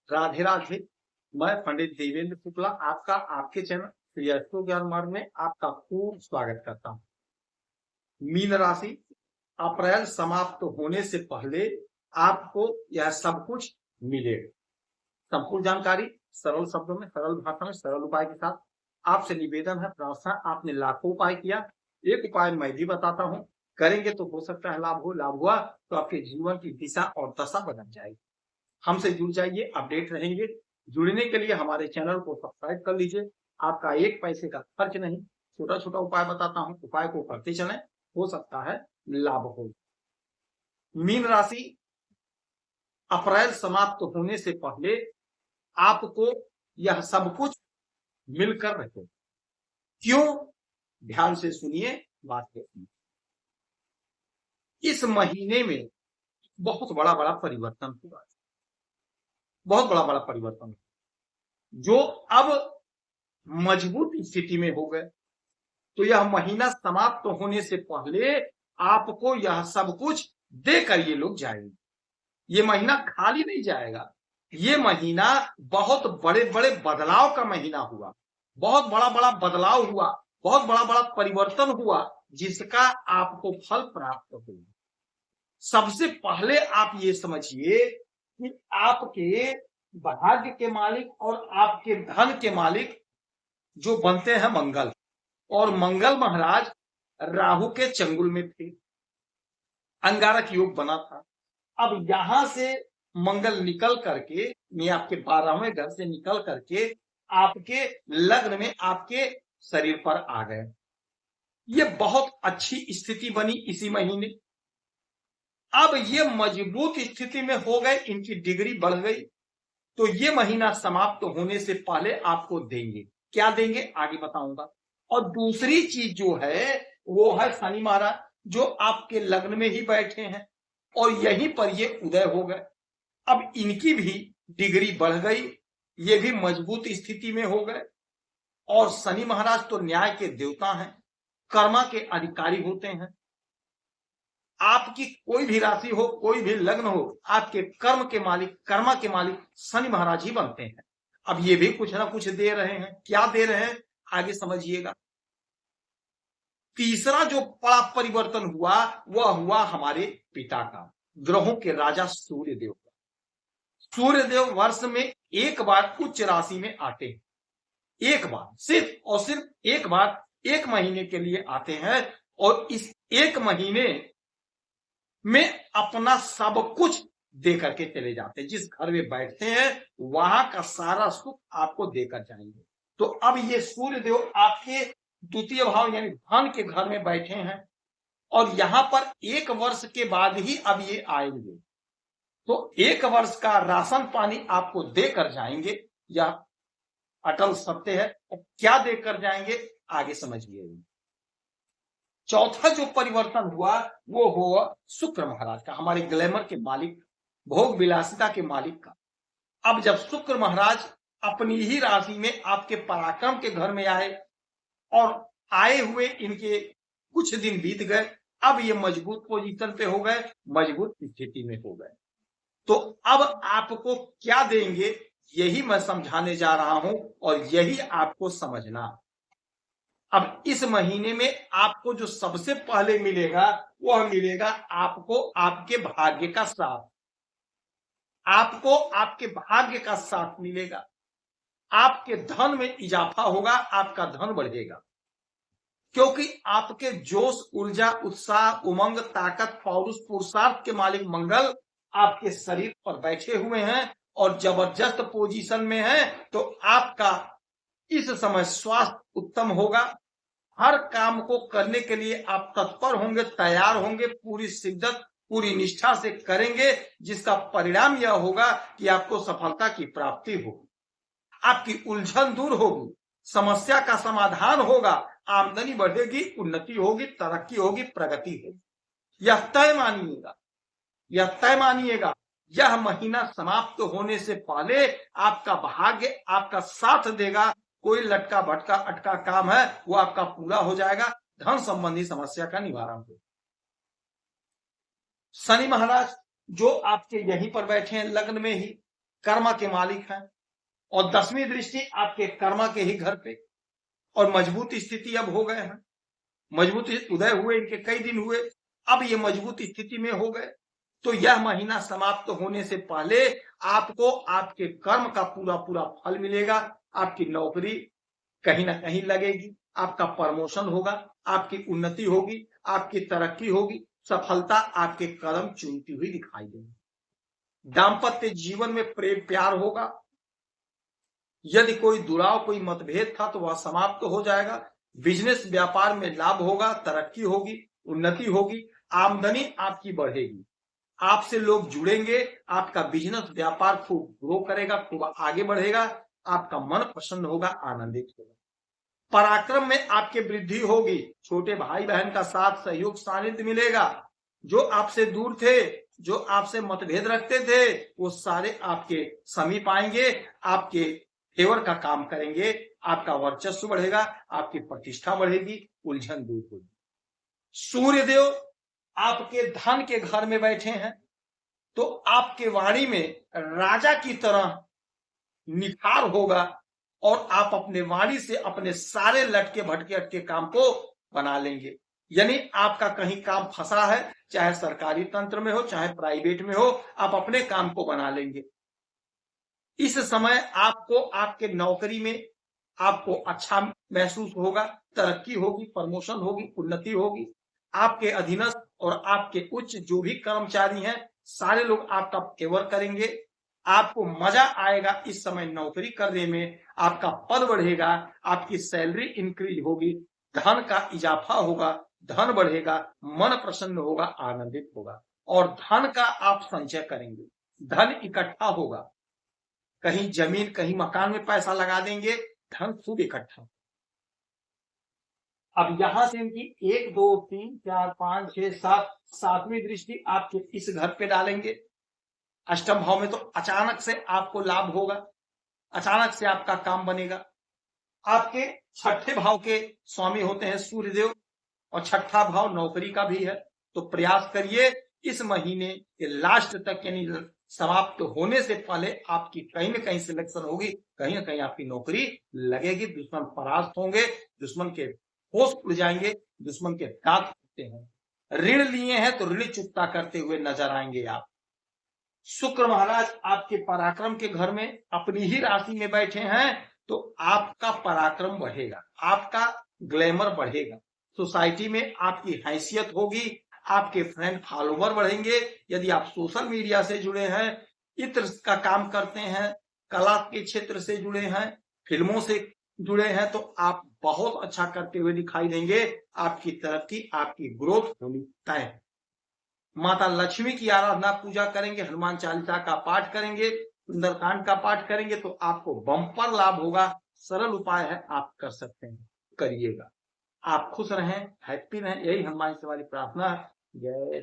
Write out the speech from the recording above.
राधे राधे। मैं पंडित देवेंद्र शुक्ला आपका आपके चैनल श्री अस्तु ज्ञान मार्ग में आपका खूब स्वागत करता हूँ। मीन राशि, अप्रैल समाप्त होने से पहले आपको यह सब कुछ मिलेगा। संपूर्ण जानकारी सरल शब्दों में, सरल भाषा में, सरल उपाय के साथ आपसे निवेदन है, प्रार्थना। आपने लाखों उपाय किया, एक उपाय मैं भी बताता हूँ, करेंगे तो हो सकता है लाभ हो। लाभ हुआ तो आपके जीवन की दिशा और दशा बदल जाएगी। हमसे जुड़ जाइए, अपडेट रहेंगे। जुड़ने के लिए हमारे चैनल को सब्सक्राइब कर लीजिए। आपका एक पैसे का खर्च नहीं, छोटा छोटा उपाय बताता हूं, उपाय को करते चलें, हो सकता है लाभ हो। मीन राशि, अप्रैल समाप्त होने से पहले आपको यह सब कुछ मिलकर रहे। क्यों? ध्यान से सुनिए, बात सुनिए। इस महीने में बहुत बड़ा बड़ा परिवर्तन हुआ, बहुत बड़ा बड़ा परिवर्तन जो अब मजबूत स्थिति में हो गए। तो यह महीना समाप्त होने से पहले आपको यह सब कुछ देकर ये लोग जाएंगे। ये महीना खाली नहीं जाएगा। ये महीना बहुत बड़े बड़े बदलाव का महीना हुआ, बहुत बड़ा बड़ा बदलाव हुआ, बहुत बड़ा बड़ा परिवर्तन हुआ, जिसका आपको फल प्राप्त होगा। सबसे पहले आप ये समझिए कि आपके भाग्य के मालिक और आपके धन के मालिक जो बनते हैं मंगल, और मंगल महाराज राहु के चंगुल में थे, अंगारक योग बना था। अब यहां से मंगल निकल करके, मैं आपके 12वें घर से निकल करके आपके लग्न में, आपके शरीर पर आ गए। ये बहुत अच्छी स्थिति बनी इसी महीने। अब ये मजबूत स्थिति में हो गए, इनकी डिग्री बढ़ गई। तो ये महीना समाप्त होने से पहले आपको देंगे। क्या देंगे आगे बताऊंगा। और दूसरी चीज जो है वो है शनि महाराज, जो आपके लग्न में ही बैठे हैं और यहीं पर ये उदय हो गए। अब इनकी भी डिग्री बढ़ गई, ये भी मजबूत स्थिति में हो गए। और शनि महाराज तो न्याय के देवता हैं, कर्मा के अधिकारी होते हैं। आपकी कोई भी राशि हो, कोई भी लग्न हो, आपके कर्म के मालिक, कर्मा के मालिक शनि महाराज ही बनते हैं। अब ये भी कुछ ना कुछ दे रहे हैं। क्या दे रहे हैं आगे समझिएगा। तीसरा जो बड़ा परिवर्तन हुआ वह हुआ हमारे पिता का, ग्रहों के राजा सूर्य देव का। सूर्य देव वर्ष में एक बार उच्च राशि में आते हैं, एक बार, सिर्फ और सिर्फ एक बार, एक महीने के लिए आते हैं। और इस एक महीने में अपना सब कुछ दे करके चले जाते हैं। जिस घर में बैठते हैं वहां का सारा सुख आपको देकर जाएंगे। तो अब ये सूर्य देव आपके द्वितीय भाव यानी धन के घर में बैठे हैं, और यहां पर एक वर्ष के बाद ही अब ये आएंगे। तो एक वर्ष का राशन पानी आपको देकर जाएंगे, यह अटल सत्य है। क्या देकर जाएंगे आगे समझिए। चौथा जो परिवर्तन हुआ वो हुआ शुक्र महाराज का, हमारे ग्लैमर के मालिक, भोग विलासिता के मालिक का। अब जब शुक्र महाराज अपनी ही राशि में आपके पराक्रम के घर में आए, और आए हुए इनके कुछ दिन बीत गए, अब ये मजबूत पोजीशन पे हो गए, मजबूत स्थिति में हो गए। तो अब आपको क्या देंगे यही मैं समझाने जा रहा हूं, और यही आपको समझना। अब इस महीने में आपको जो सबसे पहले मिलेगा वह मिलेगा आपको आपके भाग्य का साथ। आपको आपके भाग्य का साथ मिलेगा। आपके धन में इजाफा होगा, आपका धन बढ़ेगा, क्योंकि आपके जोश, ऊर्जा, उत्साह, उमंग, ताकत, पौरुष, पुरुषार्थ के मालिक मंगल आपके शरीर पर बैठे हुए हैं और जबरदस्त पोजीशन में है। तो आपका इस समय स्वास्थ्य उत्तम होगा। हर काम को करने के लिए आप तत्पर होंगे, तैयार होंगे, पूरी शिद्दत, पूरी निष्ठा से करेंगे, जिसका परिणाम यह होगा कि आपको सफलता की प्राप्ति होगी, आपकी उलझन दूर होगी, समस्या का समाधान होगा, आमदनी बढ़ेगी, उन्नति होगी, तरक्की होगी, प्रगति होगी। यह तय मानिएगा, यह तय मानिएगा। यह महीना समाप्त होने से पहले आपका भाग्य आपका साथ देगा। कोई लटका भटका अटका काम है वो आपका पूरा हो जाएगा, धन संबंधी समस्या का निवारण होगा। शनि महाराज जो आपके यहीं पर बैठे हैं लग्न में ही, कर्मा के मालिक हैं, और 10वीं दृष्टि आपके कर्मा के ही घर पे, और मजबूत स्थिति अब हो गए हैं, मजबूत उदय हुए, इनके कई दिन हुए, अब ये मजबूत स्थिति में हो गए। तो यह महीना समाप्त होने से पहले आपको आपके कर्म का पूरा पूरा फल मिलेगा। आपकी नौकरी कहीं ना कहीं लगेगी, आपका प्रमोशन होगा, आपकी उन्नति होगी, आपकी तरक्की होगी, सफलता आपके कदम चूमती हुई दिखाई देगी। दाम्पत्य जीवन में प्रेम प्यार होगा। यदि कोई दुराव, कोई मतभेद था तो वह समाप्त हो जाएगा। बिजनेस व्यापार में लाभ होगा, तरक्की होगी, उन्नति होगी, आमदनी आपकी बढ़ेगी, आपसे लोग जुड़ेंगे, आपका बिजनेस व्यापार खूब ग्रो करेगा, खूब आगे बढ़ेगा, आपका मन प्रसन्न होगा, आनंदित होगा। पराक्रम में आपके वृद्धि होगी, छोटे भाई बहन का साथ सहयोग सानिध्य मिलेगा। जो आपसे दूर थे, जो आपसे मतभेद रखते थे, वो सारे आपके समीप आएंगे, आपके फेवर का काम करेंगे, आपका वर्चस्व बढ़ेगा, आपकी प्रतिष्ठा बढ़ेगी, उलझन दूर होगी। सूर्यदेव आपके धन के घर में बैठे हैं, तो आपके वाणी में राजा की तरह निखार होगा, और आप अपने वाणी से अपने सारे लटके भटके अटके काम को बना लेंगे। यानी आपका कहीं काम फंसा है, चाहे सरकारी तंत्र में हो, चाहे प्राइवेट में हो, आप अपने काम को बना लेंगे। इस समय आपको आपके नौकरी में आपको अच्छा महसूस होगा, तरक्की होगी, प्रमोशन होगी, उन्नति होगी। आपके अधीनस्थ और आपके उच्च जो भी कर्मचारी हैं, सारे लोग आपका फेवर करेंगे। आपको मजा आएगा इस समय नौकरी करने में, आपका पद बढ़ेगा, आपकी सैलरी इंक्रीज होगी, धन का इजाफा होगा, धन बढ़ेगा, मन प्रसन्न होगा, आनंदित होगा, और धन का आप संचय करेंगे, धन इकट्ठा होगा। कहीं जमीन, कहीं मकान में पैसा लगा देंगे, धन खूब इकट्ठा। अब यहां से इनकी 1 2 3 4 5 6 7 7वीं दृष्टि आपके इस घर पे डालेंगे, अष्टम भाव में। तो अचानक से आपको लाभ होगा, अचानक से आपका काम बनेगा। आपके छठे भाव के स्वामी होते हैं सूर्यदेव, और छठा भाव नौकरी का भी है। तो प्रयास करिए इस महीने के लास्ट तक, यानी समाप्त होने से पहले आपकी कहीं ना कहीं सिलेक्शन होगी, कहीं ना कहीं आपकी नौकरी लगेगी, दुश्मन परास्त होंगे, दुश्मन के होश उड़ जाएंगे, दुश्मन के दांत टूटते हैं। ऋण लिए हैं तो ऋण चुकता करते हुए नजर आएंगे आप। शुक्र महाराज आपके पराक्रम के घर में अपनी ही राशि में बैठे हैं, तो आपका पराक्रम बढ़ेगा, आपका ग्लैमर बढ़ेगा, सोसाइटी में आपकी हैसियत होगी, आपके फ्रेंड फॉलोवर बढ़ेंगे। यदि आप सोशल मीडिया से जुड़े हैं, इत्र का काम करते हैं, कला के क्षेत्र से जुड़े हैं, फिल्मों से जुड़े हैं, तो आप बहुत अच्छा करते हुए दिखाई देंगे। आपकी तरक्की, आपकी ग्रोथ होनी तय। माता लक्ष्मी की आराधना पूजा करेंगे, हनुमान चालीसा का पाठ करेंगे, सुंदरकांड का पाठ करेंगे, तो आपको बम्पर लाभ होगा। सरल उपाय है, आप कर सकते हैं, करिएगा। आप खुश रहें, हैप्पी रहें, यही हनुमान से हमारी प्रार्थना है। जय